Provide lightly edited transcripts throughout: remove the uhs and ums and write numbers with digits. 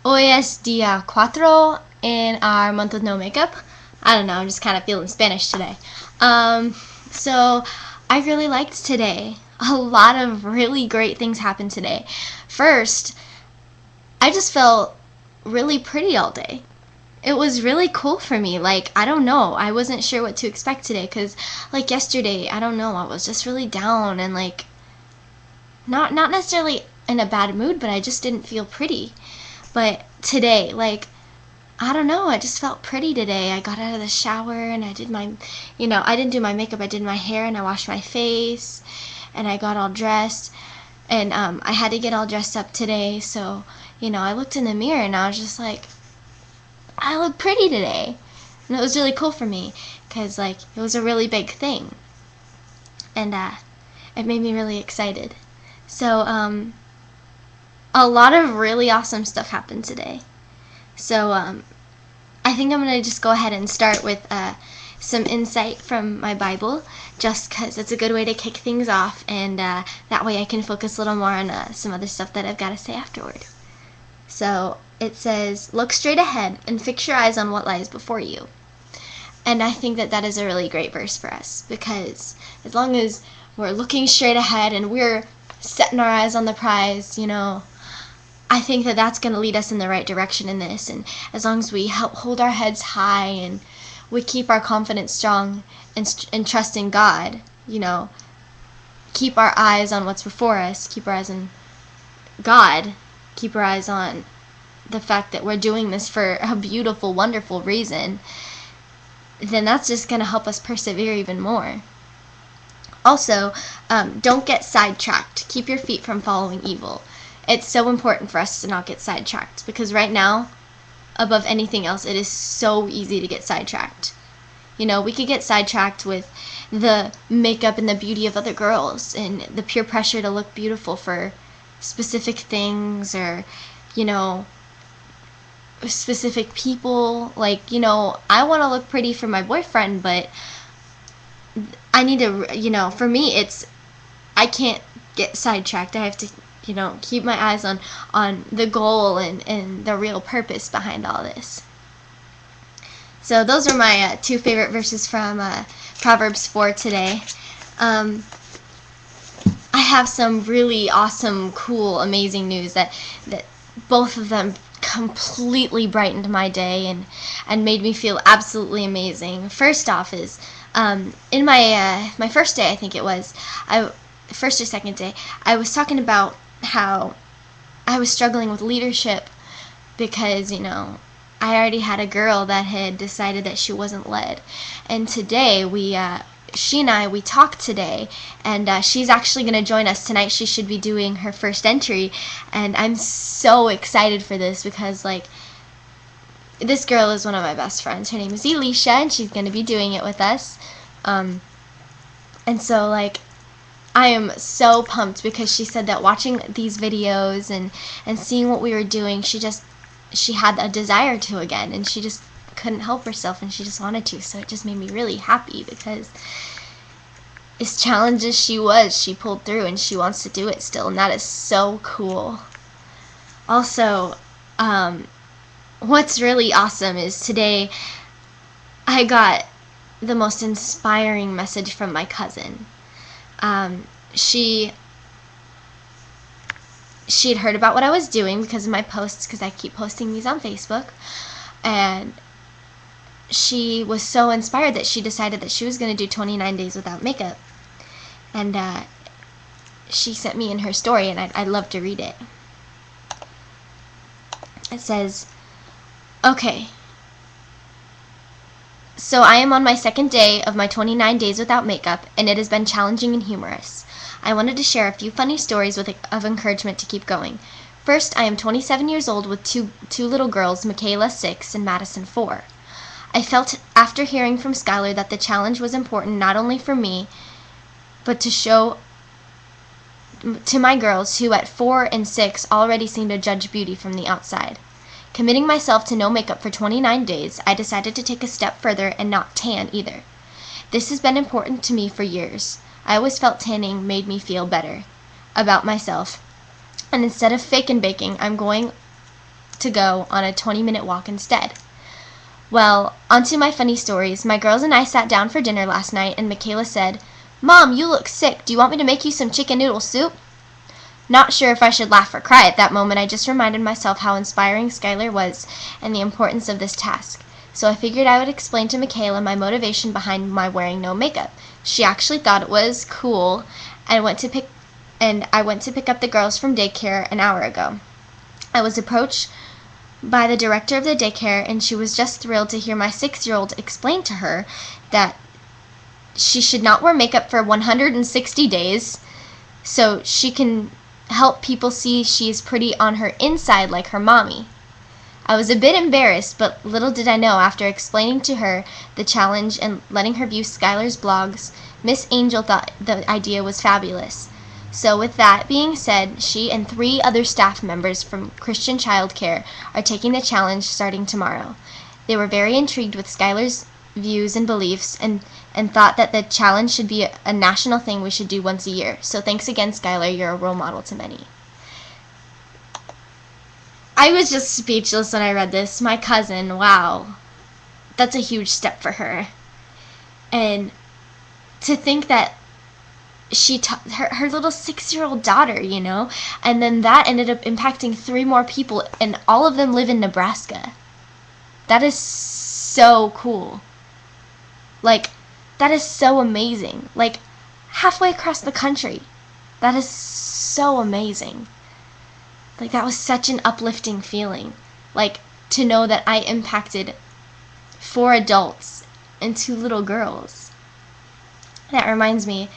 Hoy es día cuatro in our month with no makeup. I don't know, I'm just kind of feeling Spanish today. So I really liked today. A lot of really great things happened today. First, I just felt really pretty all day. It was really cool for me. Like, I don't know, I wasn't sure what to expect today because, like, yesterday, I don't know, I was just really down and, like, not necessarily in a bad mood, but I just didn't feel pretty. But today, like, I don't know, I just felt pretty today. I got out of the shower and I did my, I didn't do my makeup, I did my hair and I washed my face and I got all dressed. And I had to get all dressed up today, so, I looked in the mirror and I was just like, I look pretty today. And it was really cool for me because, like, it was a really big thing. And it made me really excited. So, a lot of really awesome stuff happened today. So, I think I'm going to just go ahead and start with some insight from my Bible, just because it's a good way to kick things off, and that way I can focus a little more on some other stuff that I've got to say afterward. So, it says, look straight ahead and fix your eyes on what lies before you. And I think that is a really great verse for us, because as long as we're looking straight ahead and we're setting our eyes on the prize, I think that that's going to lead us in the right direction in this. And as long as we help hold our heads high and we keep our confidence strong and trust in God, keep our eyes on what's before us, keep our eyes on God, keep our eyes on the fact that we're doing this for a beautiful, wonderful reason, then that's just going to help us persevere even more. Also, don't get sidetracked. Keep your feet from following evil. It's so important for us to not get sidetracked, because right now, above anything else, it is so easy to get sidetracked. We could get sidetracked with the makeup and the beauty of other girls and the peer pressure to look beautiful for specific things, or, specific people. Like, I want to look pretty for my boyfriend, but I need to, for me, I can't get sidetracked. I have to, keep my eyes on the goal and the real purpose behind all this. So those are my two favorite verses from Proverbs 4 today. I have some really awesome, cool, amazing news that both of them completely brightened my day and made me feel absolutely amazing. First off is, in my first day, I think it was, first or second day, I was talking about how I was struggling with leadership because, I already had a girl that had decided that she wasn't led. And today, she and I talked today, and she's actually going to join us tonight. She should be doing her first entry, and I'm so excited for this because, like, this girl is one of my best friends. Her name is Elisha, and she's going to be doing it with us. And so, like, I am so pumped because she said that watching these videos and seeing what we were doing, she had a desire to again, and she just couldn't help herself, and she just wanted to. So it just made me really happy because as challenged as she pulled through, and she wants to do it still, and that is so cool. Also, what's really awesome is today I got the most inspiring message from my cousin. She had heard about what I was doing because of my posts, because I keep posting these on Facebook, and she was so inspired that she decided that she was going to do 29 days without makeup. And she sent me in her story, and I'd love to read it. It says, okay, so I am on my second day of my 29 days without makeup, and it has been challenging and humorous. I wanted to share a few funny stories of encouragement to keep going. First, I am 27 years old with two little girls, Michaela 6 and Madison 4. I felt after hearing from Skyler that the challenge was important not only for me, but to show to my girls, who at 4 and 6 already seem to judge beauty from the outside. Committing myself to no makeup for 29 days, I decided to take a step further and not tan either. This has been important to me for years. I always felt tanning made me feel better about myself. And instead of fake and baking, I'm going to go on a 20-minute walk instead. Well, onto my funny stories. My girls and I sat down for dinner last night, and Michaela said, "Mom, you look sick. Do you want me to make you some chicken noodle soup?" Not sure if I should laugh or cry at that moment. I just reminded myself how inspiring Skyler was and the importance of this task. So I figured I would explain to Michaela my motivation behind my wearing no makeup. She actually thought it was cool, and I went to pick up the girls from daycare an hour ago. I was approached by the director of the daycare, and she was just thrilled to hear my 6-year-old explain to her that she should not wear makeup for 160 days so she can help people see she is pretty on her inside like her mommy. I was a bit embarrassed, but little did I know, after explaining to her the challenge and letting her view Skyler's blogs, Miss Angel thought the idea was fabulous. So with that being said, she and 3 other staff members from Christian Childcare are taking the challenge starting tomorrow. They were very intrigued with Skyler's views and beliefs and thought that the challenge should be a national thing we should do once a year. So thanks again, Skyler. You're a role model to many. I was just speechless when I read this. My cousin, wow, that's a huge step for her. And to think that she taught her little 6-year-old daughter, and then that ended up impacting 3 more people, and all of them live in Nebraska. That is so cool. Like, that is so amazing. Like, halfway across the country. That is so amazing. Like, that was such an uplifting feeling. Like, to know that I impacted 4 adults and 2 little girls. That reminds me,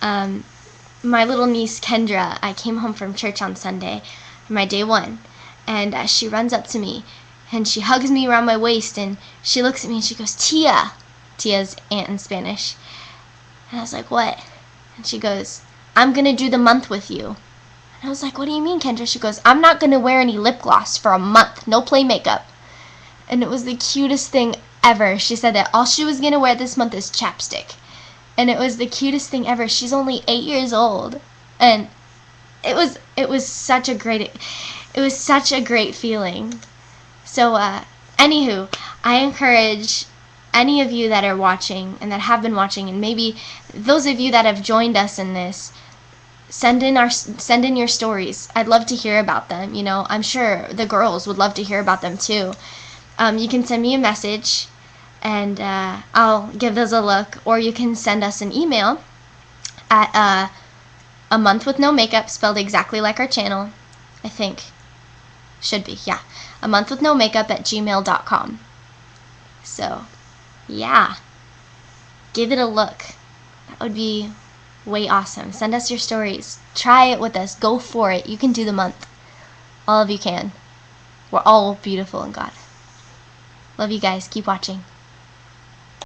my little niece Kendra, I came home from church on Sunday, my day 1, and she runs up to me, and she hugs me around my waist, and she looks at me and she goes, "Tia." Tia's aunt in Spanish. And I was like, "What?" And she goes, "I'm going to do the month with you." And I was like, "What do you mean, Kendra?" She goes, "I'm not going to wear any lip gloss for a month. No play makeup." And it was the cutest thing ever. She said that all she was going to wear this month is chapstick. And it was the cutest thing ever. She's only 8 years old. And it was such a great feeling. So, anywho, I encourage any of you that are watching and that have been watching, and maybe those of you that have joined us in this, send in your stories. I'd love to hear about them. I'm sure the girls would love to hear about them too. You can send me a message, and I'll give those a look, or you can send us an email at a month with no makeup, spelled exactly like our channel, I think. Should be, yeah. A month with no makeup at gmail.com. So, yeah. Give it a look. That would be way awesome. Send us your stories. Try it with us. Go for it. You can do the month. All of you can. We're all beautiful in God. Love you guys. Keep watching.